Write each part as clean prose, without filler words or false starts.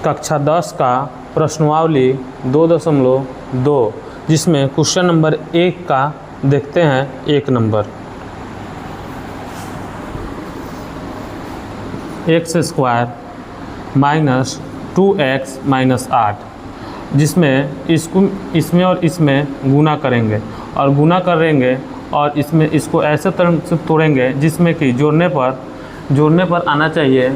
कक्षा 10 का प्रश्नावली 2.2 जिसमें क्वेश्चन नंबर 1 का देखते हैं 1 number. x square minus 2x minus 8 जिसमें इसमें और इसमें गुना करेंगे और गुना करेंगे और इसको ऐसे तरह से तोड़ेंगे जिसमें कि जोड़ने पर आना चाहिए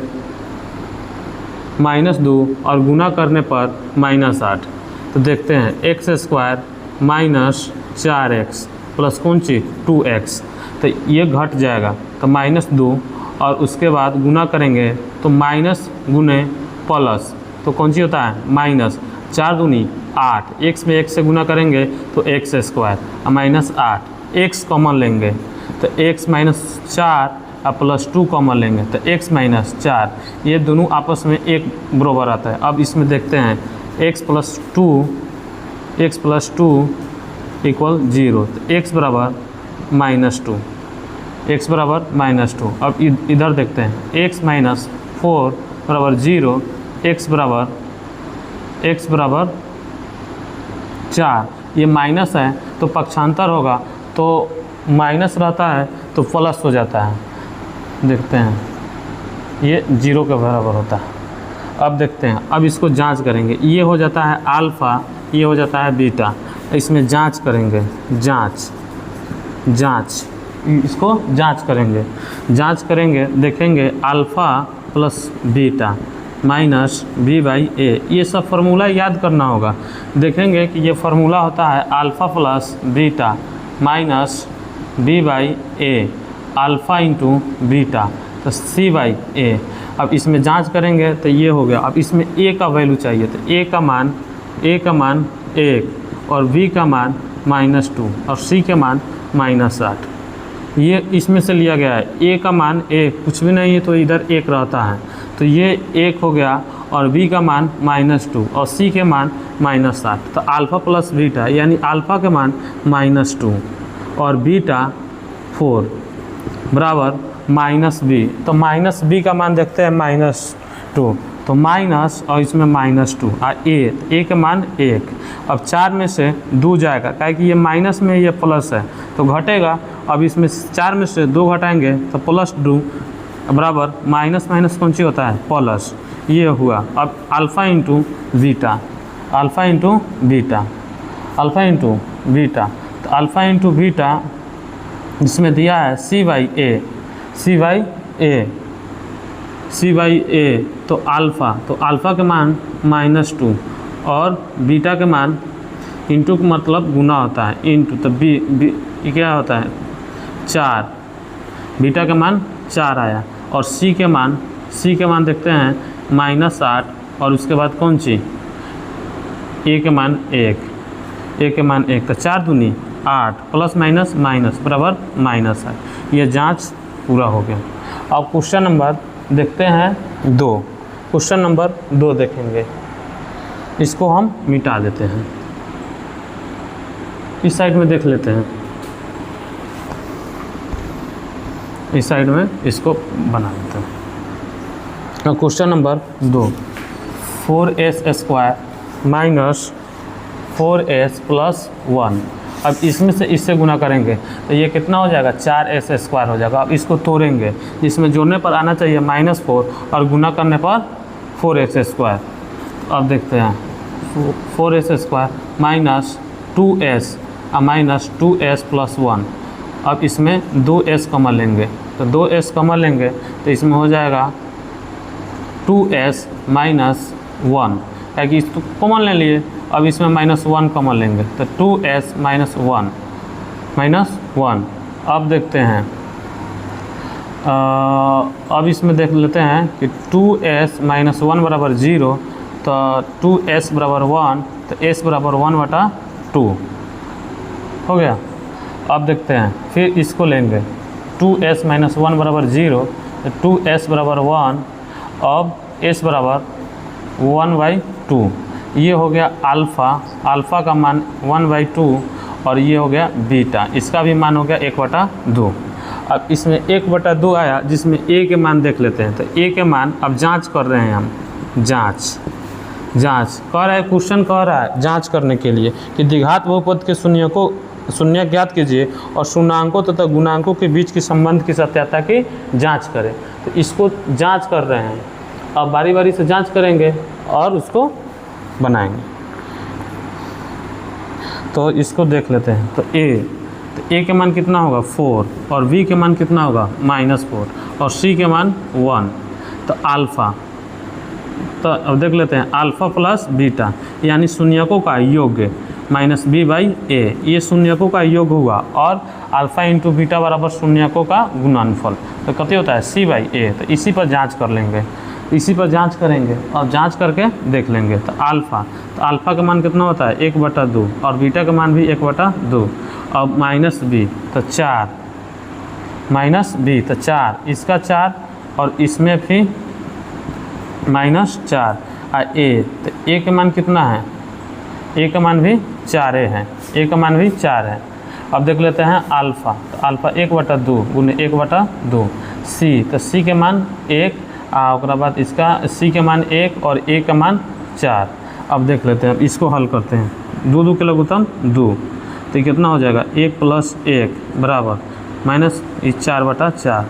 -2 और गुना करने पर -8। तो देखते हैं x square minus 4x plus कौन चीज़ 2x, तो ये घट जाएगा तो -2 और उसके बाद गुना करेंगे तो माइनस गुने प्लस तो कौन सी होता है माइनस, 4 दूनी 8, x में 1 से गुना करेंगे तो x स्क्वायर और -8, x कॉमन लेंगे तो x -4 और +2 कॉमन लेंगे तो x -4, ये दोनों आपस में एक बराबर आता है। अब इसमें देखते हैं x + 2 = 0 तो x बराबर -2, x बराबर -2। अब इधर देखते हैं x - 4 बराबर 0, x बराबर 4, ये माइनस है तो पक्षांतर होगा तो माइनस रहता है तो प्लस हो जाता है। देखते हैं ये 0 के बराबर होता है। अब देखते हैं, अब इसको जांच करेंगे, ये हो जाता है अल्फ़ा, ये हो जाता है बीटा। इसमें जांच करेंगे, जांच इसको जांच करेंगे देखेंगे alpha plus beta minus b/a, ये सब फार्मूला याद करना होगा। देखेंगे कि ये फार्मूला होता है alpha plus beta minus b/a, alpha into beta तो c/a। अब इसमें जांच करेंगे तो ये हो गया। अब इसमें a का वैल्यू चाहिए तो a का मान 1 और b का मान -2 और c के मान -8, ये इसमें से लिया गया है। a का मान 1 कुछ भी नहीं है तो इधर 1 रहता है तो ये 1 हो गया और b का मान -2 और c के मान -8। तो अल्फ़ा प्लस बीटा यानी अल्फ़ा के मान -2 और बीटा 4 बराबर -b। तो -b का मान देखते हैं -2 तो माइनस और इसमें -2 और a के मान 1। अब 4 में से 2 जाएगा क्या कि ये माइनस में ये प्लस है तो घटेगा। अब इसमें 4 में से 2 घटाएंगे तो +2 बराबर माइनस कौन सी होता है प्लस, ये हुआ। अब अल्फ़ा इंटू बीटा तो अल्फ़ा इंटू बीटा जिसमें दिया है c/a तो अल्फ़ा के मान -2 और बीटा के मान इंटू का मतलब गुना होता है इंटू तो b क्या होता है 4, बीटा के मान 4 आया और c के मान देखते हैं -8 और उसके बाद कौन सी a के मान 1 तो 4 दूनी 8 प्लस माइनस बराबर -8। ये जांच पूरा हो गया। अब क्वेश्चन नंबर देखते हैं 2। क्वेश्चन नंबर 2 देखेंगे, इसको हम मिटा देते हैं, इस साइड में देख लेते हैं, इस साइड में इसको बना देते हैं। Question number 2, 4s square minus 4s plus 1। अब इसमें से इससे गुना करेंगे तो ये कितना हो जाएगा 4s स्क्वायर हो जाएगा। अब इसको तोड़ेंगे, इसमें जोड़ने पर आना चाहिए -4 और गुना करने पर 4s स्क्वायर। अब देखते हैं 4s स्क्वायर माइनस 2s और -2s प्लस 1। अब इसमें 2s कॉमन लेंगे तो 2s कॉमन लेंगे तो इसमें हो जाएगा 2s माइनस 1, ताकि इसको कॉमन ले लिए। अब इसमें -1 कॉमन लेंगे तो 2s माइनस 1। अब देखते हैं अब इसमें देख लेते हैं कि 2s माइनस 1 बराबर 0 तो 2s बराबर 1 तो s बराबर 1/2 हो गया। अब देखते हैं फिर इसको लेंगे 2s माइनस 1 बराबर 0 तो 2s बराबर 1, अब s बराबर 1/2। ये हो गया अल्फ़ा का मान 1/2 और ये हो गया बीटा, इसका भी मान हो गया 1/2। अब इसमें 1/2 आया जिसमें a के मान देख लेते हैं तो a के मान अब जांच कर रहे हैं हम, जांच कह रहा है, क्वेश्चन कह रहा है जांच करने के लिए कि द्विघात बहुपद के शून्य ज्ञात कीजिए और शून्याङ्कों तथा गुणांकों के बीच की संबंध की सत्यता की जांच करें। तो इसको जांच कर रहे हैं, अब बारी बारी से जांच करेंगे और उसको बनाएंगे। तो इसको देख लेते हैं। तो ए के मान कितना होगा 4 और बी के मान कितना होगा -4 और सी के मान 1। तो अल्फ़ा, तो अब देख लेते हैं अल्फ़ा प्लस बीटा यानी शून्यकों का योग -b/a, ये शून्यकों का योग हुआ और अल्फ़ा इंटू बीटा बराबर शून्यकों का गुणनफल। तो कितने होता है c/a। तो इसी पर जांच कर लेंगे, इसी पर जांच करेंगे और जांच करके देख लेंगे। तो अल्फ़ा का मान कितना होता है 1/2 और बीटा का मान भी 1/2 और -b तो 4 -b तो 4, इसका 4 और इसमें भी -4 और a, तो a के मान कितना है, a का मान भी 4 है, a का मान भी 4 है। अब देख लेते हैं अल्फ़ा, तो अल्फ़ा 1/2 गुने 1/2 c, तो c के मान 1 और बाद इसका c के मान 1 और a का मान 4। अब देख लेते हैं, अब इसको हल करते हैं, 2 के लघुत्तम 2, तो ये कितना हो जाएगा 1 + 1 बराबर -4/4,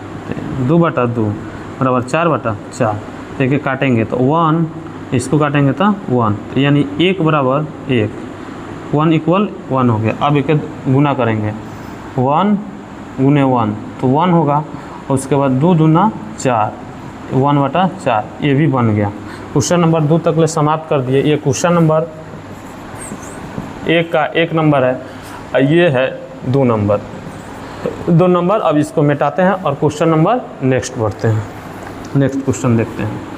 2/2 बराबर 4/4। देखिए काटेंगे तो 1, इसको काटेंगे तो 1, तो यानी 1 बराबर 1, 1 = 1 हो गया। अब एक गुना करेंगे 1 गुने 1 तो 1 होगा और उसके बाद 2 दूना 4, 1/4, ये भी बन गया। क्वेश्चन नंबर 2 तक ले समाप्त कर दिए। ये क्वेश्चन नंबर 1 का 1 नंबर है, ये है 2 नंबर। अब इसको मिटाते हैं और क्वेश्चन नंबर नेक्स्ट बढ़ते हैं, नेक्स्ट क्वेश्चन देखते हैं।